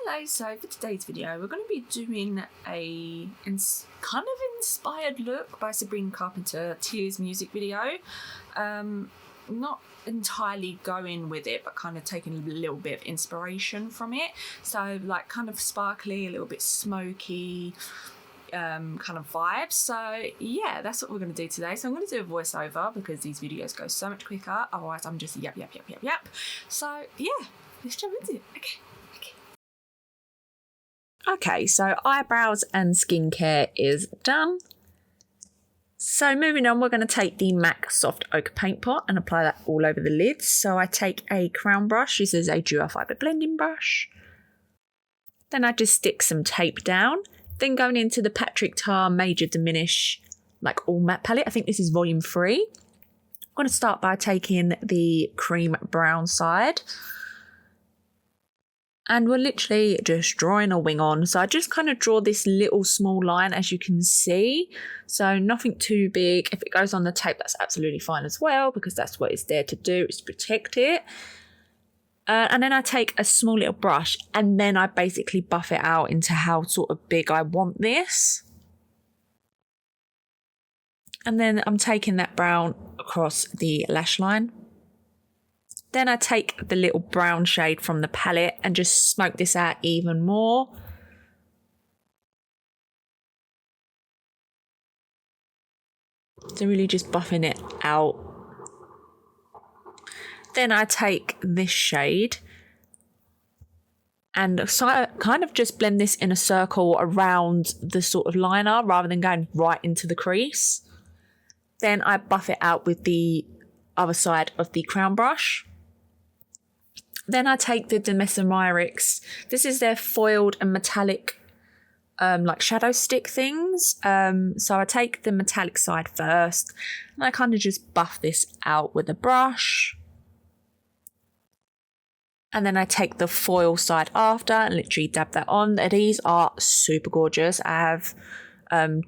Hello, so for today's video we're going to be doing a kind of inspired look by Sabrina Carpenter Tears music video. Not entirely going with it, but kind of taking a little bit of inspiration from it. So like kind of sparkly, a little bit smoky kind of vibes. So yeah, that's what we're going to do today. So I'm going to do a voiceover because these videos go so much quicker, otherwise I'm just yap. So yeah, let's jump into it. Okay, so eyebrows and skincare is done. So moving on, we're going to take the MAC Soft Ochre Paint Pot and apply that all over the lids. So I take a crown brush. This is a dual fibre blending brush. Then I just stick some tape down. Then going into the Patrick Tar Major Diminish like all matte palette. I think this is volume 3. I'm going to start by taking the cream brown side. And we're literally just drawing a wing on. So I just kind of draw this little small line, as you can see. So nothing too big. If it goes on the tape, that's absolutely fine as well, because that's what it's there to do, is to protect it. And then I take a small little brush and then I basically buff it out into how sort of big I want this. And then I'm taking that brown across the lash line. Then I take the little brown shade from the palette and just smoke this out even more. So really just buffing it out. Then I take this shade and so kind of just blend this in a circle around the sort of liner rather than going right into the crease. Then I buff it out with the other side of the crown brush. Then I take the Danessa Myricks. This is their foiled and metallic like shadow stick things. So I take the metallic side first and I kind of just buff this out with a brush. And then I take the foil side after and literally dab that on. These are super gorgeous. I have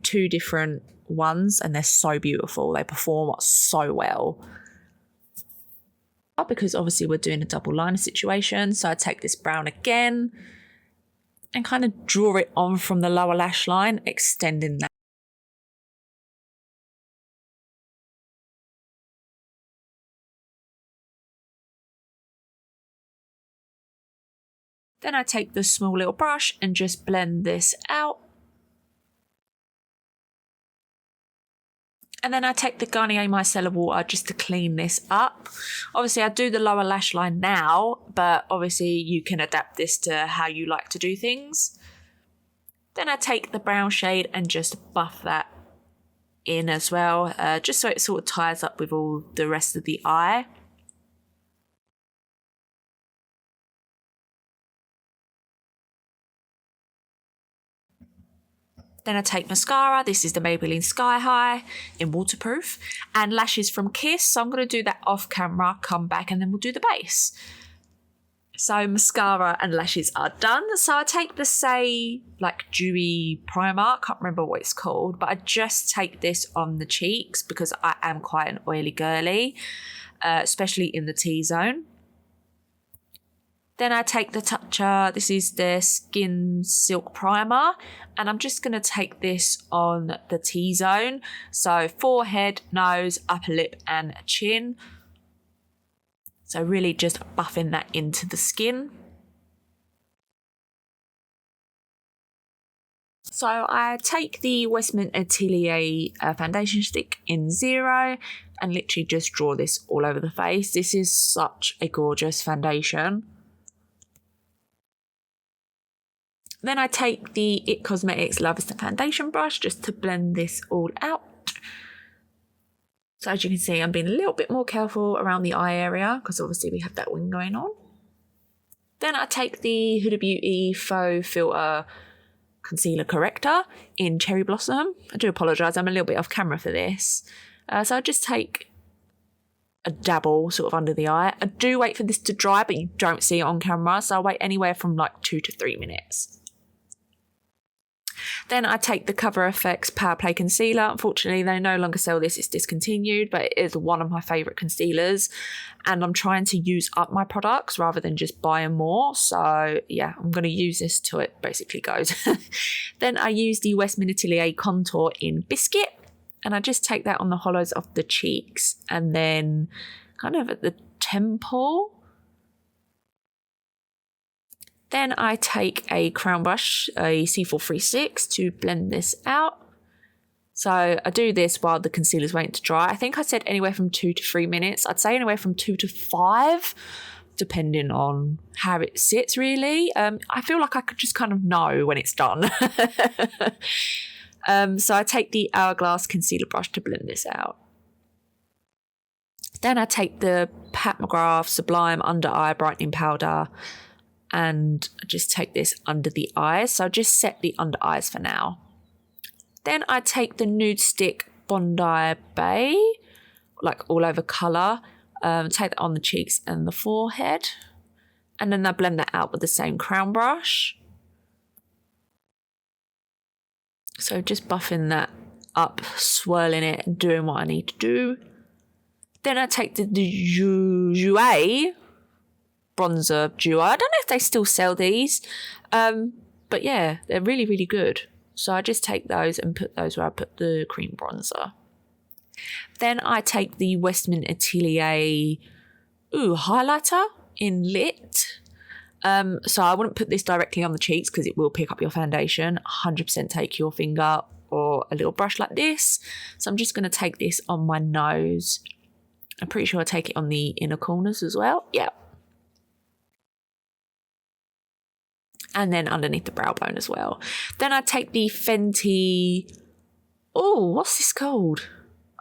2 different ones and they're so beautiful. They perform so well. Because obviously we're doing a double liner situation, so I take this brown again and kind of draw it on from the lower lash line, extending that. Then I take the small little brush and just blend this out. And then I take the Garnier Micellar Water just to clean this up. Obviously, I do the lower lash line now, but obviously you can adapt this to how you like to do things. Then I take the brown shade and just buff that in as well, just so it sort of ties up with all the rest of the eye. Then I take mascara. This is the Maybelline Sky High in waterproof. And lashes from Kiss. So I'm going to do that off camera, come back, and then we'll do the base. So mascara and lashes are done. So I take the Saie like dewy primer. I can't remember what it's called. But I just take this on the cheeks because I am quite an oily girly. Especially in the T-zone. Then I take the Tatcha, this is the Skin Silk Primer, and I'm just going to take this on the T-zone. So forehead, nose, upper lip and chin. So really just buffing that into the skin. So I take the Westman Atelier foundation stick in 0 and literally just draw this all over the face. This is such a gorgeous foundation. Then I take the It Cosmetics Love is the Foundation brush just to blend this all out. So as you can see, I'm being a little bit more careful around the eye area because obviously we have that wing going on. Then I take the Huda Beauty Faux Filter Concealer Corrector in Cherry Blossom. I do apologise, I'm a little bit off camera for this. So I just take a dabble sort of under the eye. I do wait for this to dry, but you don't see it on camera. So I wait anywhere from like 2 to 3 minutes. Then I take the Cover FX Power Play Concealer. Unfortunately, they no longer sell this. It's discontinued, but it is one of my favourite concealers. And I'm trying to use up my products rather than just buying more. So, yeah, I'm going to use this till it basically goes. Then I use the Westman Atelier Contour in Biscuit. And I just take that on the hollows of the cheeks and then kind of at the temple. Then I take a crown brush, a C436, to blend this out. So I do this while the concealer's waiting to dry. I think I said anywhere from 2 to 3 minutes. I'd say anywhere from 2 to 5, depending on how it sits, really. I feel like I could just kind of know when it's done. So I take the Hourglass concealer brush to blend this out. Then I take the Pat McGrath Sublime Under Eye Brightening Powder and just take this under the eyes. So just set the under eyes for now. Then I take the Nudestix Bondi Bay, like all over colour. Take that on the cheeks and the forehead. And then I blend that out with the same crown brush. So just buffing that up, swirling it and doing what I need to do. Then I take the Jouer bronzer duo. I don't know if they still sell these, but yeah, they're really, really good. So I just take those and put those where I put the cream bronzer. Then I take the Westman Atelier highlighter in Lit. So I wouldn't put this directly on the cheeks because it will pick up your foundation. 100% take your finger or a little brush like this. So I'm just going to take this on my nose. I'm pretty sure I take it on the inner corners as well. Yeah. And then underneath the brow bone as well. Then I take the Fenty... Oh, what's this called?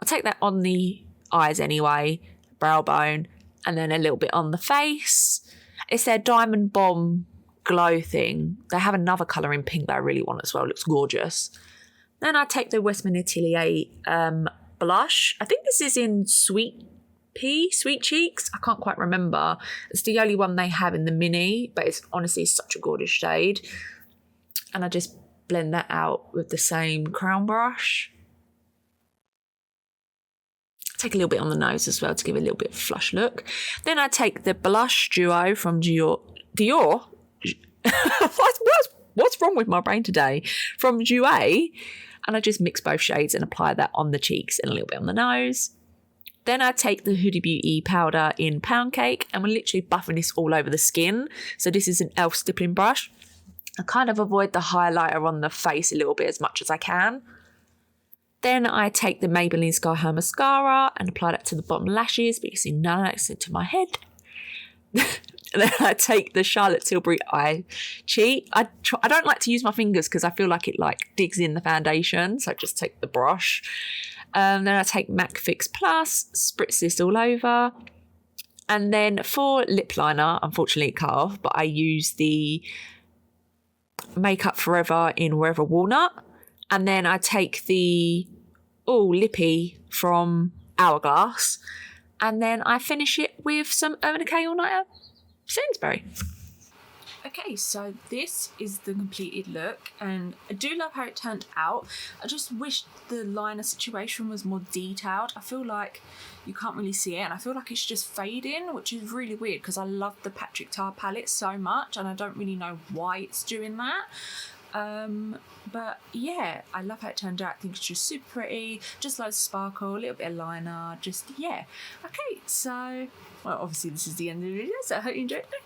I'll take that on the eyes anyway. Brow bone. And then a little bit on the face. It's their Diamond Bomb Glow thing. They have another colour in pink that I really want as well. It looks gorgeous. Then I take the Westman Atelier blush. I think this is in Sweet Cheeks. I can't quite remember. It's the only one they have in the mini, but it's honestly such a gorgeous shade. And I just blend that out with the same crown brush. Take a little bit on the nose as well to give it a little bit of a flush look. Then I take the blush duo from Dior. What's wrong with my brain today? From Jouer. And I just mix both shades and apply that on the cheeks and a little bit on the nose. Then I take the Huda Beauty powder in Pound Cake and we're literally buffing this all over the skin. So this is an e.l.f. stippling brush. I kind of avoid the highlighter on the face a little bit as much as I can. Then I take the Maybelline Sky High Mascara and apply that to the bottom lashes, but you see none of that's into my head. And then I take the Charlotte Tilbury Eye Cheat. I don't like to use my fingers because I feel like it like digs in the foundation, so I just take the brush. Then I take MAC Fix Plus, spritz this all over. And then for lip liner, unfortunately it cut off, but I use the Makeup Forever in Wherever Walnut. And then I take the Lippy from Hourglass. And then I finish it with some Urban Decay All Nighter Sainsbury. Okay, so this is the completed look and I do love how it turned out. I just wish the liner situation was more detailed. I feel like you can't really see it and I feel like it's just fading, which is really weird because I love the Patrick Tar palette so much and I don't really know why it's doing that. But yeah, I love how it turned out. I think it's just super pretty, just loads of sparkle, a little bit of liner, just yeah. Okay, so, well, obviously this is the end of the video, so I hope you enjoyed it.